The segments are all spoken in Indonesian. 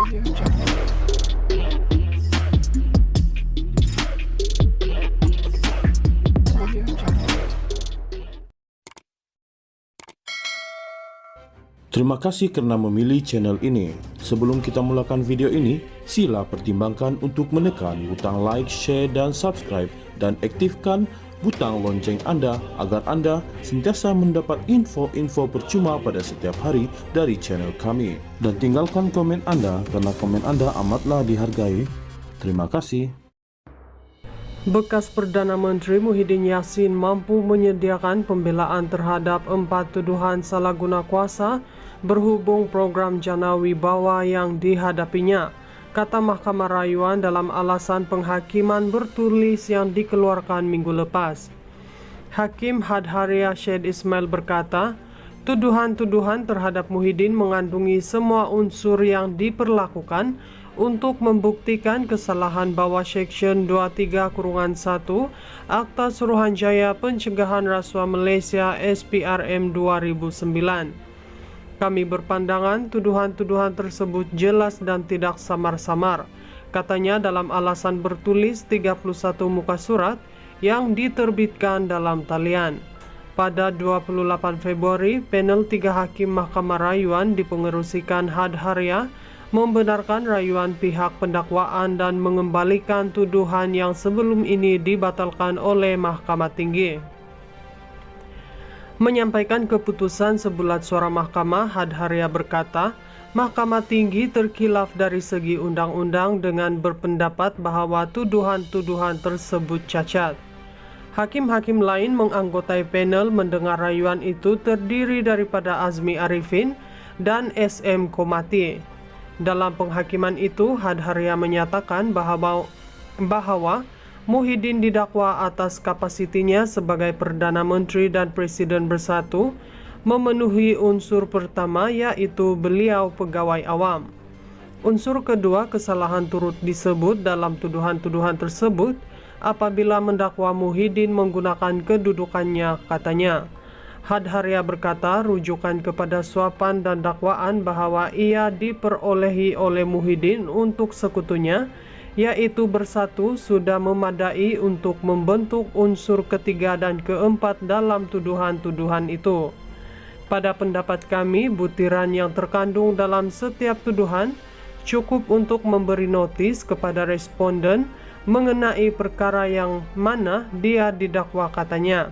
Terima kasih karena memilih channel ini. Sebelum kita mulakan video ini, sila pertimbangkan untuk menekan butang like, share, dan subscribe, dan aktifkan butang lonceng Anda agar Anda sentiasa mendapat info-info percuma pada setiap hari dari channel kami. Dan tinggalkan komen Anda karena komen Anda amatlah dihargai. Terima kasih. Bekas Perdana Menteri Muhyiddin Yassin mampu menyediakan pembelaan terhadap 4 tuduhan salah guna kuasa berhubung program Jana Wibawa yang dihadapinya, kata Mahkamah Rayuan dalam alasan penghakiman bertulis yang dikeluarkan minggu lepas. Hakim Hadharia Syed Ismail berkata, tuduhan-tuduhan terhadap Muhyiddin mengandungi semua unsur yang diperlakukan untuk membuktikan kesalahan bawah Seksyen 23-1 Akta Suruhanjaya Pencegahan Rasuah Malaysia SPRM 2009. Kami berpandangan tuduhan-tuduhan tersebut jelas dan tidak samar-samar, katanya dalam alasan bertulis 31 muka surat yang diterbitkan dalam talian. Pada 28 Februari, panel 3 Hakim Mahkamah Rayuan dipengerusikan Hadharia membenarkan rayuan pihak pendakwaan dan mengembalikan tuduhan yang sebelum ini dibatalkan oleh Mahkamah Tinggi. Menyampaikan keputusan sebulat suara mahkamah, Hadharia berkata, Mahkamah Tinggi terkhilaf dari segi undang-undang dengan berpendapat bahwa tuduhan-tuduhan tersebut cacat. Hakim-hakim lain menganggotai panel mendengar rayuan itu terdiri daripada Azmi Arifin dan SM Komati. Dalam penghakiman itu, Hadharia menyatakan bahwa Muhyiddin didakwa atas kapasitinya sebagai Perdana Menteri dan Presiden bersatu memenuhi unsur pertama, yaitu beliau pegawai awam. Unsur kedua, kesalahan turut disebut dalam tuduhan-tuduhan tersebut apabila mendakwa Muhyiddin menggunakan kedudukannya, katanya. Hadharia berkata rujukan kepada suapan dan dakwaan bahwa ia diperolehi oleh Muhyiddin untuk sekutunya, yaitu bersatu, sudah memadai untuk membentuk unsur ketiga dan keempat dalam tuduhan-tuduhan itu. Pada pendapat kami, butiran yang terkandung dalam setiap tuduhan cukup untuk memberi notis kepada responden mengenai perkara yang mana dia didakwa, katanya.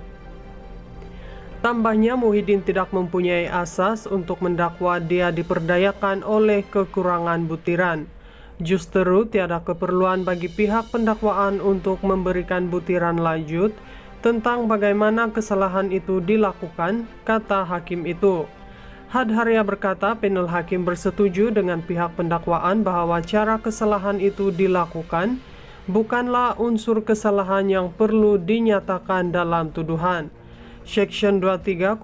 Tambahnya, Muhyiddin tidak mempunyai asas untuk mendakwa dia diperdayakan oleh kekurangan butiran. Justeru tiada keperluan bagi pihak pendakwaan untuk memberikan butiran lanjut tentang bagaimana kesalahan itu dilakukan, kata hakim itu. Hadharia berkata panel hakim bersetuju dengan pihak pendakwaan bahwa cara kesalahan itu dilakukan bukanlah unsur kesalahan yang perlu dinyatakan dalam tuduhan. Seksyen 23-1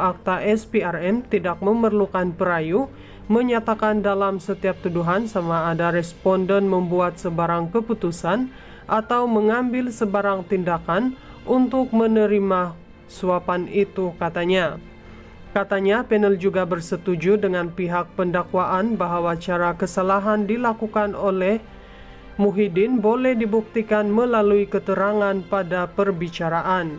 Akta SPRM tidak memerlukan perayu menyatakan dalam setiap tuduhan sama ada responden membuat sebarang keputusan atau mengambil sebarang tindakan untuk menerima suapan itu, katanya. Katanya panel juga bersetuju dengan pihak pendakwaan bahwa cara kesalahan dilakukan oleh Muhyiddin boleh dibuktikan melalui keterangan pada perbicaraan.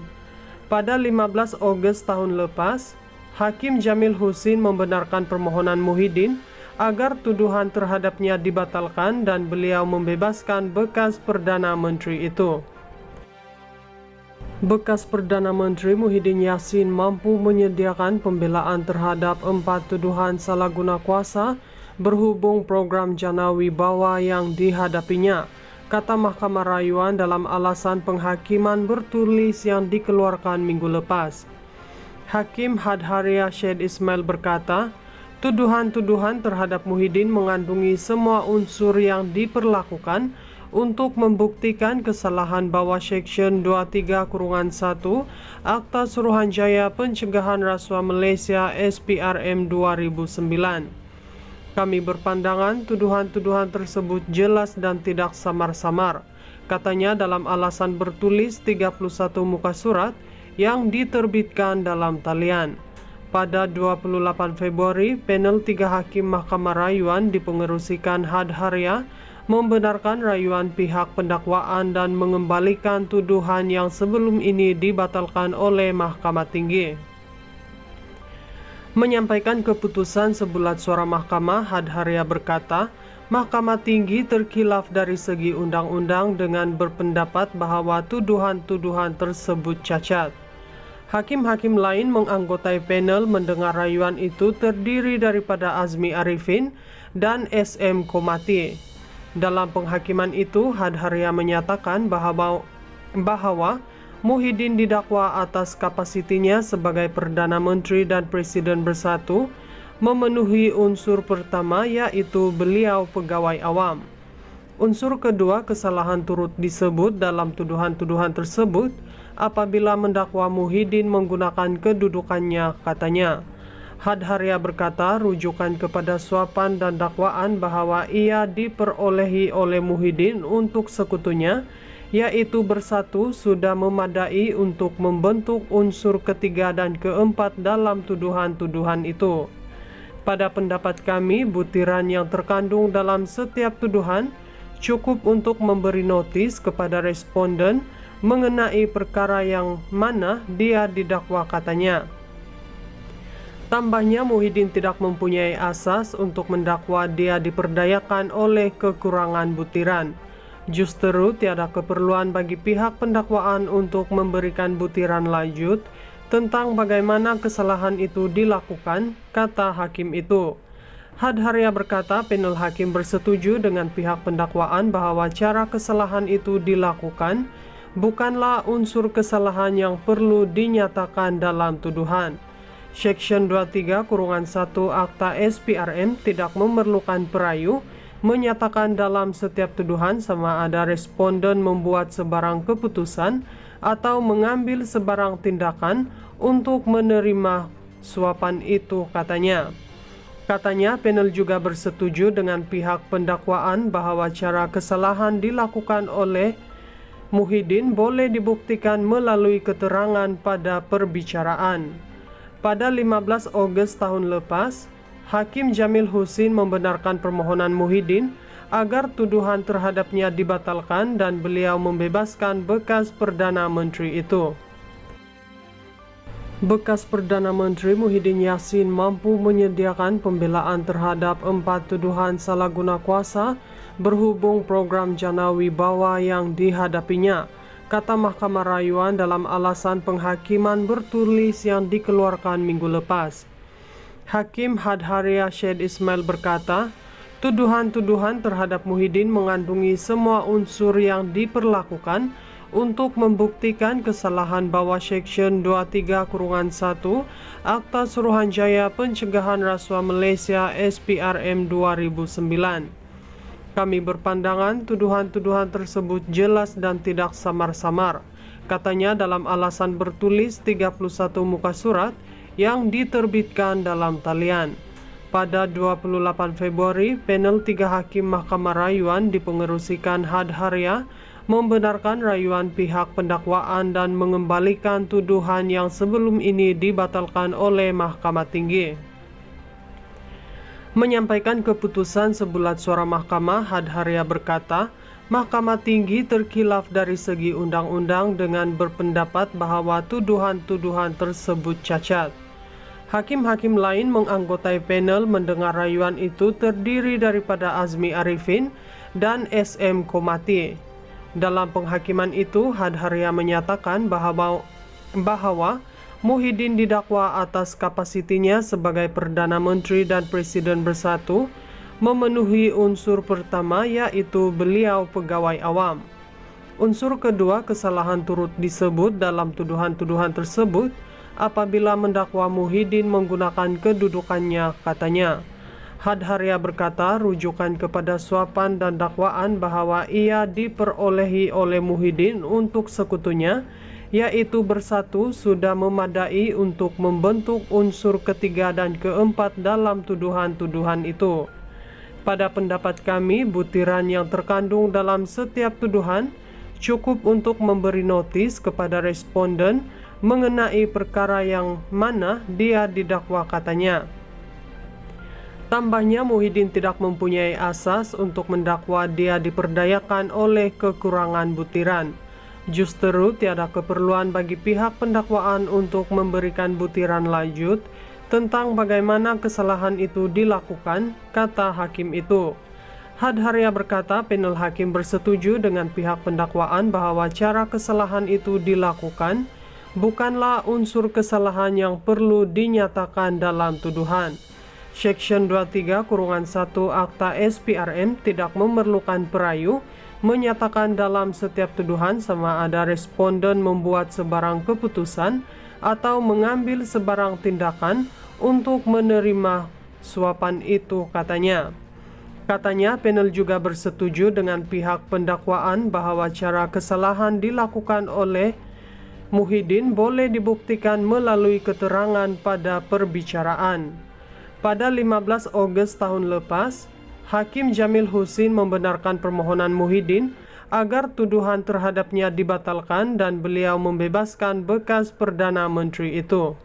Pada 15 Ogos tahun lepas, Hakim Jamil Husin membenarkan permohonan Muhyiddin agar tuduhan terhadapnya dibatalkan dan beliau membebaskan bekas Perdana Menteri itu. Bekas Perdana Menteri Muhyiddin Yassin mampu menyediakan pembelaan terhadap 4 tuduhan salah guna kuasa berhubung program Jana Wibawa yang dihadapinya, kata Mahkamah Rayuan dalam alasan penghakiman bertulis yang dikeluarkan minggu lepas. Hakim Hadharia Syed Ismail berkata, tuduhan-tuduhan terhadap Muhyiddin mengandungi semua unsur yang diperlakukan untuk membuktikan kesalahan bawah Seksyen 23-1 Akta Suruhanjaya Pencegahan Rasuah Malaysia SPRM 2009. Kami berpandangan tuduhan-tuduhan tersebut jelas dan tidak samar-samar, katanya dalam alasan bertulis 31 muka surat yang diterbitkan dalam talian. Pada 28 Februari, panel 3 Hakim Mahkamah Rayuan dipengerusikan Hadharya membenarkan rayuan pihak pendakwaan dan mengembalikan tuduhan yang sebelum ini dibatalkan oleh Mahkamah Tinggi. Menyampaikan keputusan sebulat suara mahkamah, Hadharya berkata, Mahkamah Tinggi terkhilaf dari segi undang-undang dengan berpendapat bahwa tuduhan-tuduhan tersebut cacat. Hakim-hakim lain menganggotai panel mendengar rayuan itu terdiri daripada Azmi Arifin dan SM Komati. Dalam penghakiman itu, Hadharya menyatakan bahwa Muhyiddin didakwa atas kapasitinya sebagai Perdana Menteri dan Presiden bersatu memenuhi unsur pertama, yaitu beliau pegawai awam. Unsur kedua, kesalahan turut disebut dalam tuduhan-tuduhan tersebut apabila mendakwa Muhyiddin menggunakan kedudukannya, katanya. Hadharya berkata rujukan kepada suapan dan dakwaan bahwa ia diperolehi oleh Muhyiddin untuk sekutunya, yaitu bersatu, sudah memadai untuk membentuk unsur ketiga dan keempat dalam tuduhan-tuduhan itu. Pada pendapat kami, butiran yang terkandung dalam setiap tuduhan cukup untuk memberi notis kepada responden mengenai perkara yang mana dia didakwa, katanya. Tambahnya, Muhyiddin tidak mempunyai asas untuk mendakwa dia diperdayakan oleh kekurangan butiran. Justru tiada keperluan bagi pihak pendakwaan untuk memberikan butiran lanjut tentang bagaimana kesalahan itu dilakukan, kata hakim itu. Hadharya berkata panel hakim bersetuju dengan pihak pendakwaan bahwa cara kesalahan itu dilakukan bukanlah unsur kesalahan yang perlu dinyatakan dalam tuduhan. Section 23-1 Akta SPRM tidak memerlukan perayu menyatakan dalam setiap tuduhan sama ada responden membuat sebarang keputusan atau mengambil sebarang tindakan untuk menerima suapan itu, katanya. Katanya, panel juga bersetuju dengan pihak pendakwaan bahwa cara kesalahan dilakukan oleh Muhyiddin boleh dibuktikan melalui keterangan pada perbicaraan. Pada 15 Agustus tahun lepas, Hakim Jamil Husin membenarkan permohonan Muhyiddin agar tuduhan terhadapnya dibatalkan dan beliau membebaskan bekas Perdana Menteri itu. Bekas Perdana Menteri Muhyiddin Yassin mampu menyediakan pembelaan terhadap 4 tuduhan salah guna kuasa berhubung program Jana Wibawa yang dihadapinya, kata Mahkamah Rayuan dalam alasan penghakiman bertulis yang dikeluarkan minggu lepas. Hakim Hadharya Syed Ismail berkata, tuduhan-tuduhan terhadap Muhyiddin mengandungi semua unsur yang diperlakukan untuk membuktikan kesalahan bawah Section 23-1 Akta Suruhanjaya Pencegahan Rasuah Malaysia SPRM 2009. Kami berpandangan tuduhan-tuduhan tersebut jelas dan tidak samar-samar, katanya dalam alasan bertulis 31 muka surat yang diterbitkan dalam talian. Pada 28 Februari, panel 3 Hakim Mahkamah Rayuan dipengerusikan Hadharya membenarkan rayuan pihak pendakwaan dan mengembalikan tuduhan yang sebelum ini dibatalkan oleh Mahkamah Tinggi. Menyampaikan keputusan sebulat suara mahkamah, Hadharya berkata, Mahkamah Tinggi terkhilaf dari segi undang-undang dengan berpendapat bahwa tuduhan-tuduhan tersebut cacat. Hakim-hakim lain menganggotai panel mendengar rayuan itu terdiri daripada Azmi Arifin dan SM Komati. Dalam penghakiman itu, Hadharya menyatakan bahwa Muhyiddin didakwa atas kapasitinya sebagai Perdana Menteri dan Presiden bersatu memenuhi unsur pertama, yaitu beliau pegawai awam. Unsur kedua, kesalahan turut disebut dalam tuduhan-tuduhan tersebut apabila mendakwa Muhyiddin menggunakan kedudukannya, katanya. Hadharya berkata rujukan kepada suapan dan dakwaan bahwa ia diperolehi oleh Muhyiddin untuk sekutunya, yaitu bersatu, sudah memadai untuk membentuk unsur ketiga dan keempat dalam tuduhan-tuduhan itu. Pada pendapat kami, butiran yang terkandung dalam setiap tuduhan cukup untuk memberi notis kepada responden mengenai perkara yang mana dia didakwa katanya. Tambahnya, Muhyiddin tidak mempunyai asas untuk mendakwa dia diperdayakan oleh kekurangan butiran. Justru tiada keperluan bagi pihak pendakwaan untuk memberikan butiran lanjut tentang bagaimana kesalahan itu dilakukan, kata hakim itu. Hadharia berkata panel hakim bersetuju dengan pihak pendakwaan bahwa cara kesalahan itu dilakukan bukanlah unsur kesalahan yang perlu dinyatakan dalam tuduhan. Section 23-1 Akta SPRM tidak memerlukan perayu menyatakan dalam setiap tuduhan sama ada responden membuat sebarang keputusan atau mengambil sebarang tindakan untuk menerima suapan itu, katanya. Katanya, panel juga bersetuju dengan pihak pendakwaan bahwa cara kesalahan dilakukan oleh Muhyiddin boleh dibuktikan melalui keterangan pada perbicaraan. Pada 15 Agustus tahun lepas, Hakim Jamil Husin membenarkan permohonan Muhyiddin agar tuduhan terhadapnya dibatalkan dan beliau membebaskan bekas Perdana Menteri itu.